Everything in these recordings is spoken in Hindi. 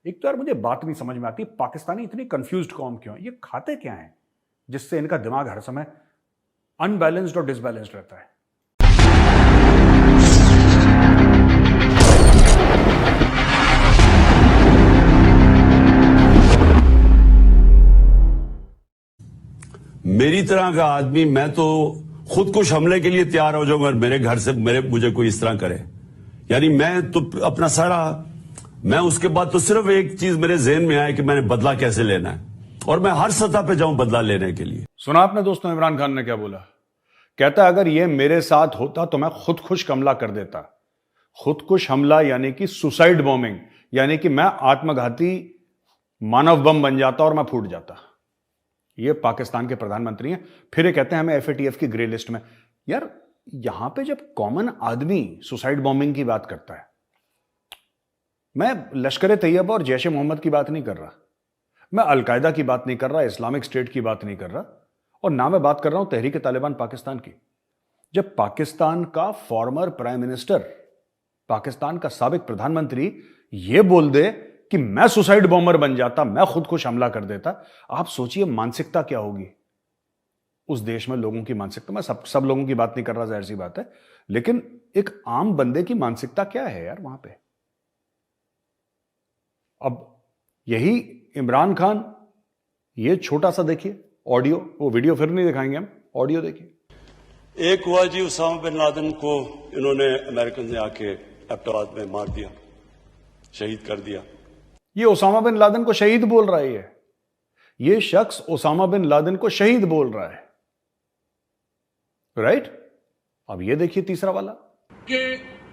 एक तो यार मुझे बात नहीं समझ में आती, पाकिस्तानी इतनी कंफ्यूज्ड कौम क्यों है? ये खाते क्या है जिससे इनका दिमाग हर समय अनबैलेंस्ड और डिसबैलेंस्ड रहता है? मेरी तरह का आदमी, मैं तो खुदकुश हमले के लिए तैयार हो जाऊंगा मेरे घर से मुझे कोई इस तरह करे। यानी मैं तो अपना सारा, मैं उसके बाद तो सिर्फ एक चीज मेरे जहन में आया कि मैंने बदला कैसे लेना है, और मैं हर सतह पे जाऊं बदला लेने के लिए। सुना आपने दोस्तों इमरान खान ने क्या बोला? कहता अगर ये मेरे साथ होता तो मैं खुदकुश हमला कर देता। खुदकुश हमला यानी कि सुसाइड बॉम्बिंग, यानी कि मैं आत्मघाती मानव बम बन जाता और मैं फूट जाता। ये पाकिस्तान के प्रधानमंत्री हैं, फिर ये कहते हैं हमें एफएटीएफ की ग्रे लिस्ट में। यार यहां पे जब कॉमन आदमी सुसाइड बॉम्बिंग की बात करता है, मैं लश्कर तैयबा और जैश ए मोहम्मद की बात नहीं कर रहा, मैं अलकायदा की बात नहीं कर रहा, इस्लामिक स्टेट की बात नहीं कर रहा, और ना मैं बात कर रहा हूं तहरीक तालिबान पाकिस्तान की। जब पाकिस्तान का फॉर्मर प्राइम मिनिस्टर, पाकिस्तान का साबिक प्रधानमंत्री यह बोल दे कि मैं सुसाइड बॉम्बर बन जाता, मैं खुदकुश हमला कर देता, आप सोचिए मानसिकता क्या होगी उस देश में, लोगों की मानसिकता। मैं सब लोगों की बात नहीं कर रहा, जाहिर सी बात है, लेकिन एक आम बंदे की मानसिकता क्या है यार वहां पे। अब यही इमरान खान, ये छोटा सा देखिए ऑडियो, वो वीडियो फिर नहीं दिखाएंगे हम, ऑडियो देखिए। एक हुआ जी, उसामा बिन लादेन को इन्होंने अमेरिकन ने आके एबटाबाद में मार दिया, शहीद कर दिया। ये ओसामा बिन लादेन को शहीद बोल रहा है, ये शख्स ओसामा बिन लादेन को शहीद बोल रहा है, राइट? अब ये देखिए तीसरा वाला कि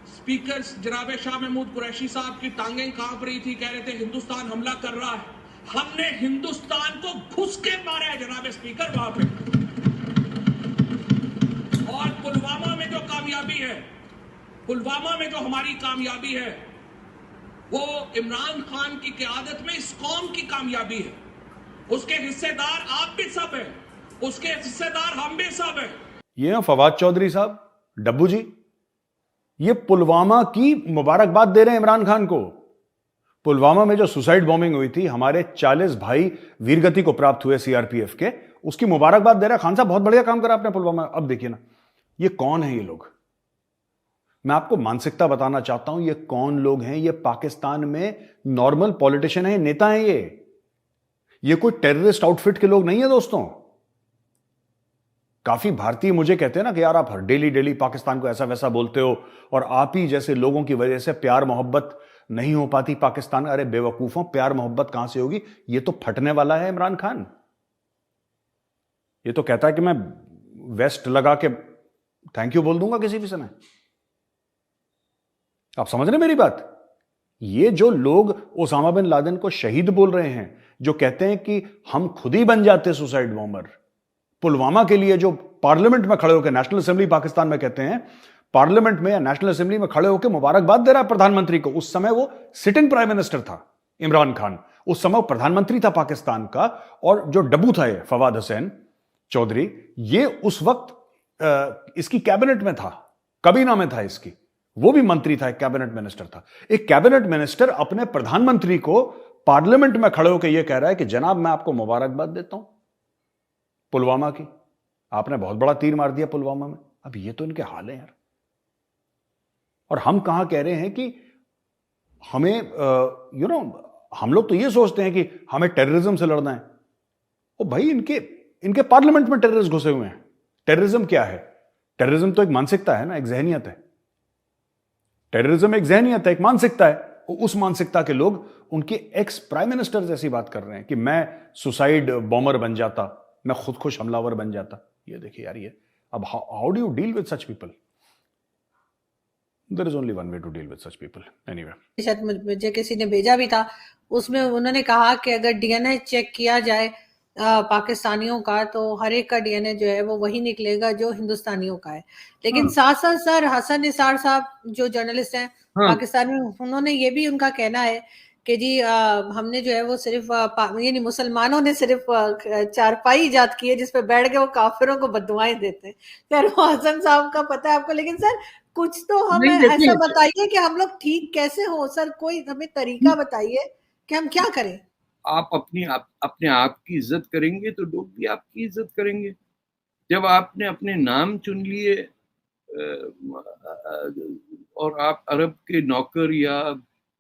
स्पीकर जनाब शाह महमूद कुरैशी साहब की टांगें कांप रही थी, कह रहे थे हिंदुस्तान हमला कर रहा है। हमने हिंदुस्तान को घुस के मारा है जनाब स्पीकर वहां पे। और पुलवामा में जो कामयाबी है, पुलवामा में जो हमारी कामयाबी है, वो इमरान खान की क़यादत में इस कौम की कामयाबी है। उसके हिस्सेदार आप भी सब हैं, उसके हिस्सेदार हम भी सब हैं। ये फवाद चौधरी साहब, डब्बू जी, ये पुलवामा की मुबारकबाद दे रहे हैं इमरान खान को। पुलवामा में जो सुसाइड बॉम्बिंग हुई थी, हमारे 40 भाई वीरगति को प्राप्त हुए सीआरपीएफ के, उसकी मुबारकबाद दे रहा है। खान साहब बहुत बढ़िया काम करा आपने पुलवामा। अब देखिए ना, ये कौन है ये लोग? मैं आपको मानसिकता बताना चाहता हूं, ये कौन लोग हैं। ये पाकिस्तान में नॉर्मल पॉलिटिशियन है, नेता हैं ये कोई टेररिस्ट आउटफिट के लोग नहीं है दोस्तों। काफी भारतीय मुझे कहते हैं ना कि यार आप डेली डेली पाकिस्तान को ऐसा वैसा बोलते हो, और आप ही जैसे लोगों की वजह से प्यार मोहब्बत नहीं हो पाती पाकिस्तान। अरे बेवकूफों, प्यार मोहब्बत कहां से होगी? ये तो फटने वाला है इमरान खान। ये तो कहता है कि मैं वेस्ट लगा के थैंक यू बोल दूंगा किसी भी समय। आप समझ रहे मेरी बात? ये जो लोग ओसामा बिन लादेन को शहीद बोल रहे हैं, जो कहते हैं कि हम खुद ही बन जाते सुसाइड बॉम्बर, पुलवामा के लिए जो पार्लियामेंट में खड़े होकर, नेशनल असेंबली पाकिस्तान में कहते हैं, पार्लियामेंट में या नेशनल असेंबली में खड़े होकर मुबारकबाद दे रहा है प्रधानमंत्री को। उस समय वो सिटिंग प्राइम मिनिस्टर था इमरान खान, उस समय प्रधानमंत्री था पाकिस्तान का। और जो डब्बू था ये फवाद हुसैन चौधरी, ये उस वक्त इसकी कैबिनेट में था, काबीना में था इसकी, वो भी मंत्री था, एक कैबिनेट मिनिस्टर था। एक कैबिनेट मिनिस्टर अपने प्रधानमंत्री को पार्लियामेंट में खड़े होकर यह कह रहा है कि जनाब मैं आपको मुबारकबाद देता हूं पुलवामा की, आपने बहुत बड़ा तीर मार दिया पुलवामा में। अब ये तो इनके हाल है यार। और हम कहां कह रहे हैं कि हमें हम लोग तो ये सोचते हैं कि हमें टेररिज्म से लड़ना है। ओ भाई, इनके पार्लियामेंट में टेररिस्ट घुसे हुए हैं। टेररिज्म क्या है? टेररिज्म तो एक मानसिकता है ना, एक जहनियत है। टेररिज्म एक जहनियत है, एक मानसिकता है। उस मानसिकता के लोग उनके एक्स प्राइम मिनिस्टर जैसी बात कर रहे हैं कि मैं सुसाइड बॉम्बर बन जाता, मैं खुदकुश हमलावर बन जाता। ये देखिए यार, ये अब how do you deal with such people? There is only one way to deal with such people. Anyway, शायद मुझे किसी ने भेजा भी था, उसमें उन्होंने कहा कि अगर डीएनए चेक किया जाए पाकिस्तानियों का, तो हर एक का डीएनए जो है वो वही निकलेगा जो हिंदुस्तानियों का है। लेकिन साथ साथ सर हसन निसार साहब जो जर्नलिस्ट हैं पाकिस्तान में, उन्होंने ये भी उनका कहना है कि जी हमने जो है वो सिर्फ यानी मुसलमानों ने सिर्फ चारपाई ईजाद की है जिसपे बैठ के वो काफिरों को बददुआएं देते हैं। सर वो हसन साहब का पता है आपको, लेकिन सर कुछ तो हमें ऐसा बताइए कि हम लोग ठीक कैसे हो सर, कोई हमें तरीका बताइए कि हम क्या करें? आप अपने आप की इज्जत करेंगे तो लोग भी आपकी इज्जत करेंगे। जब आपने अपने नाम चुन लिए और आप अरब के नौकर या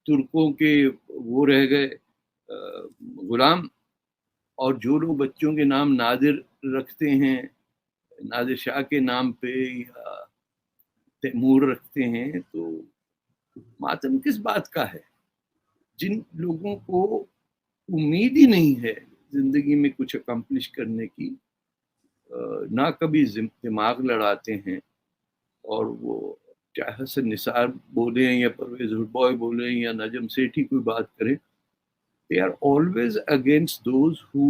तुर्कों के वो रह गए गुलाम, और जो लोग बच्चों के नाम नादिर रखते हैं, नादिर शाह के नाम पे या तैमूर रखते हैं, तो मातम किस बात का है? जिन लोगों को उम्मीद ही नहीं है जिंदगी में कुछ अकम्प्लिश करने की, ना कभी दिमाग लड़ाते हैं, और वो चाहे हसन निसार बोले या परवेज हुडबॉय बोले या नजम सेठी कोई बात करें, they are always against those who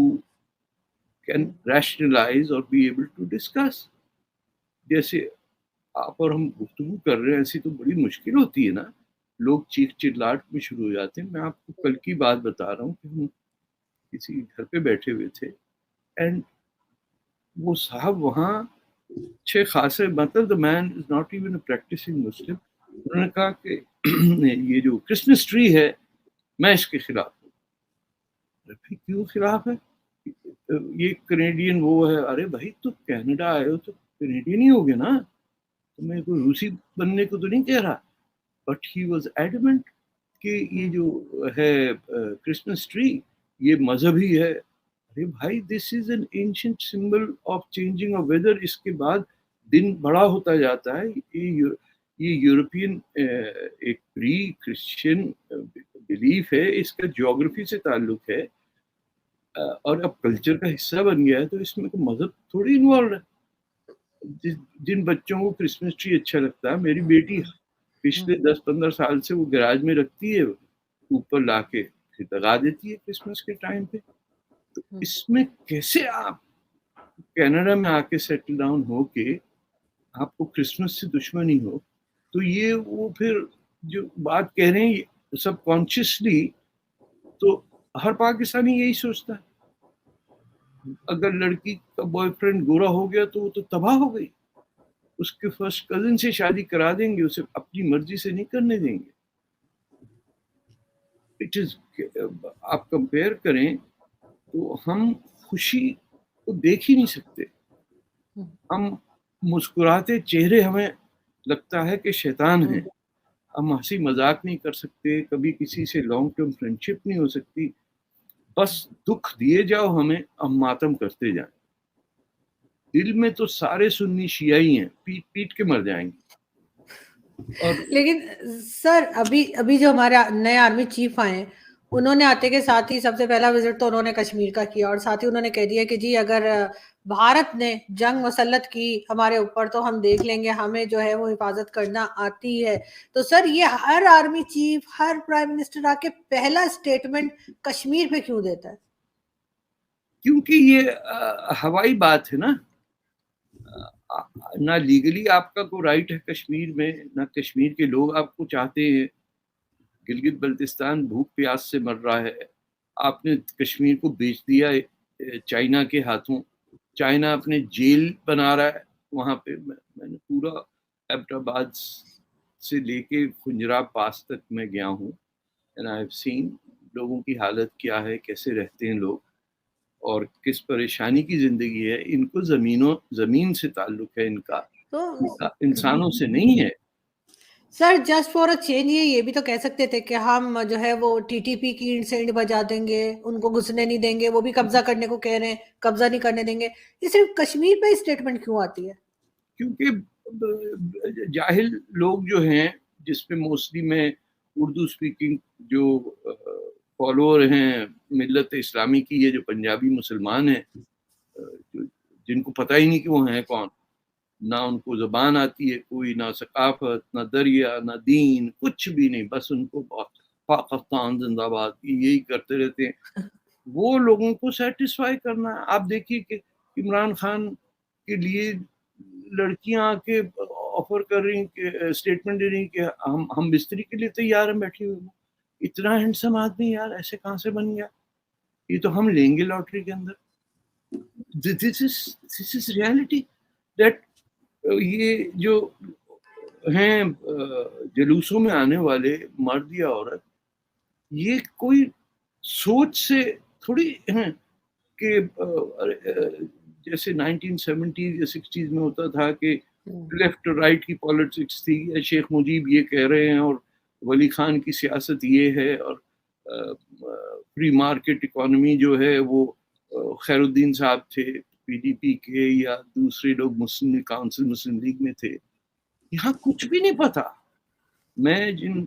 can rationalize or be able to discuss। जैसे आप और हम गुफ्तगू कर रहे हैं, ऐसी तो बड़ी मुश्किल होती है ना, लोग चीख चिल्लाट में शुरू हो जाते हैं। मैं आपको कल की बात बता रहा हूँ कि हम किसी घर पे बैठे हुए थे, एंड वो साहब वहाँ अच्छे खासे, मतलब the man is not even a practising Muslim, उन्होंने कहा कि ये जो क्रिसमस ट्री है मैं इसके खिलाफ हूँ। भाई क्यों खिलाफ है? ये कनेडियन वो है। अरे भाई तो कनाडा आए हो तो कनेडियन ही हो गए ना, तो मैं कोई रूसी बनने को तो नहीं कह रहा। बट ही वॉज एडमेंट कि ये जो है क्रिसमस ट्री ये मजहबी है। अरे भाई this is an ancient symbol of changing of weather. इसके बाद दिन बड़ा होता जाता है। ये यूरोपियन एक प्री क्रिश्चियन बिलीफ है, इसका ज्योग्राफी से ताल्लुक है, और अब कल्चर का हिस्सा बन गया है, तो इसमें तो मजहब थोड़ी इन्वॉल्व है। जिन बच्चों को क्रिसमस ट्री अच्छा लगता है, मेरी बेटी पिछले 10-15 साल से वो गैराज में रखती है, ऊपर लाके फिर लगा देती है क्रिसमस के टाइम पे। तो इसमें कैसे आप कनाडा में आके सेटल डाउन हो के आपको क्रिसमस से दुश्मनी हो? तो ये वो फिर जो बात कह रहे हैं सब कॉन्शियसली, तो हर पाकिस्तानी यही सोचता है। अगर लड़की का बॉयफ्रेंड गोरा हो गया तो वो तो तबाह हो गई, उसके फर्स्ट कजिन से शादी करा देंगे, उसे अपनी मर्जी से नहीं करने देंगे। इट इज, आप कंपेयर करें तो हम खुशी को देख ही नहीं सकते। हम मुस्कुराते चेहरे हमें लगता है कि शैतान है। हम हंसी मजाक नहीं कर सकते, कभी किसी से लॉन्ग टर्म फ्रेंडशिप नहीं हो सकती। बस दुख दिए जाओ हमें, हम मातम करते जाएं। दिल में तो सारे सुन्नी शियाई हैं, पीट पीट के मर जाएंगे। और लेकिन सर अभी जो हमारे नए आर्मी चीफ आए हैं, उन्होंने आते के साथ ही सबसे पहला विजिट तो उन्होंने कश्मीर का किया, और साथ ही उन्होंने कह दिया कि जी अगर भारत ने जंग मुसल्लत की हमारे ऊपर तो हम देख लेंगे, हमें जो है वो हिफाजत करना आती है। तो सर ये हर आर्मी चीफ, हर प्राइम मिनिस्टर आके पहला स्टेटमेंट कश्मीर पे क्यों देता है? क्योंकि ये हवाई बात है ना, ना लीगली आपका कोई राइट है कश्मीर में, ना कश्मीर के लोग आपको चाहते हैं। गिलगित बल्तिस्तान भूख प्यास से मर रहा है, आपने कश्मीर को बेच दिया चाइना के हाथों। चाइना अपने जेल बना रहा है वहाँ पे। मैंने पूरा एबटाबाद से लेके खुंजरा पास तक मैं गया हूँ, एंड आई हैव सीन लोगों की हालत क्या है, कैसे रहते हैं लोग, और किस परेशानी की जिंदगी है। इनको जमीन से ताल्लुक है इनका, तो इंसानों से नहीं है। Sir just for a change ये भी तो कह सकते थे कि हम जो है वो टीटीपी की इंड बजा देंगे, उनको घुसने नहीं देंगे, वो भी कब्जा करने को कह रहे हैं, कब्जा नहीं करने देंगे। ये सिर्फ कश्मीर पे स्टेटमेंट क्यों आती है? क्योंकि जाहिल लोग जो हैं, जिसमें मोस्टली मैं उर्दू स्पीकिंग जो फॉलोअर हैं मिल्लत इस्लामी की, ये जो पंजाबी मुसलमान हैं, जिनको पता ही नहीं कि वो हैं कौन, ना उनको ज़बान आती है कोई, ना सकाफत, ना दरिया, ना दीन, कुछ भी नहीं, बस उनको पाकिस्तान जिंदाबाद यही करते रहते हैं। वो लोगों को सेटिस्फाई करना है। आप देखिए कि इमरान खान के लिए लड़कियां आके ऑफर कर रही कि स्टेटमेंट दे रही कि हम बिस्तरी के लिए तैयार हैं, बैठी हुई। इतना हैंडसम आदमी यार ऐसे कहाँ से बन गया? ये तो हम लेंगे लॉटरी के अंदर। दिस इज रियलिटी दैट ये जो हैं जुलूसों में आने वाले मर्द या औरत, ये कोई सोच से थोड़ी हैं कि जैसे 1970 या 60 में होता था कि लेफ्ट राइट की पॉलिटिक्स थी, या शेख मुजीब ये कह रहे हैं और वली खान की सियासत ये है, और फ्री मार्केट इकोनॉमी जो है वो खैरुद्दीन साहब थे पीडीपी के, या दूसरे लोग मुस्लिम काउंसिल मुस्लिम लीग में थे। यहाँ कुछ भी नहीं पता। मैं जिन